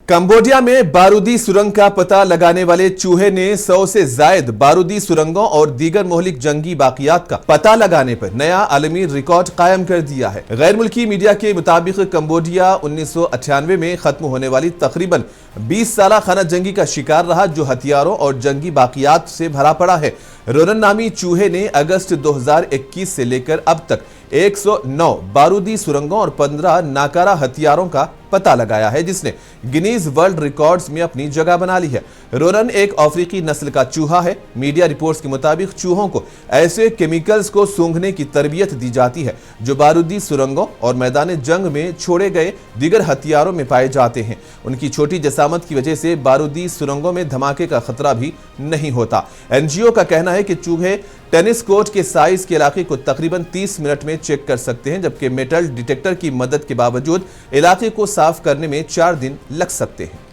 Cambodia में बारूदी सुरंग का पता लगाने वाले चूहे ने 100 से जायद बारूदी सुरंगों और दीगर मोहलिक जंगी बाकियात का पता लगाने पर नया आलमी रिकॉर्ड कायम कर दिया है। गैर मुल्की मीडिया के मुताबिक कंबोडिया 1998 में खत्म होने वाली तकरीबन 20 साला खाना जंगी का शिकार रहा, जो हथियारों और जंगी बाकियात से भरा पड़ा है। रोनन नामी चूहे ने अगस्त 2021 से लेकर अब तक 109 बारूदी सुरंगों और 15 नाकारा हथियारों का पता लगाया है, जिसने गिनीज वर्ल्ड रिकॉर्ड्स में अपनी जगह बना ली है। रोनन एक अफ्रीकी नस्ल का चूहा है। मीडिया रिपोर्ट्स के मुताबिक चूहों को ऐसे केमिकल्स को सूंघने की तरबियत दी जाती है जो बारूदी सुरंगों और मैदान जंग में छोड़े गए दीगर हथियारों में पाए जाते हैं। उनकी छोटी जसामत की वजह से बारूदी सुरंगों में धमाके का खतरा भी नहीं होता। एनजीओ का कहना है कि चूहे टेनिस कोर्ट के साइज के इलाके को तकरीबन 30 मिनट में चेक कर सकते हैं, जबकि मेटल डिटेक्टर की मदद के बावजूद इलाके को साफ करने में 4 दिन लग सकते हैं।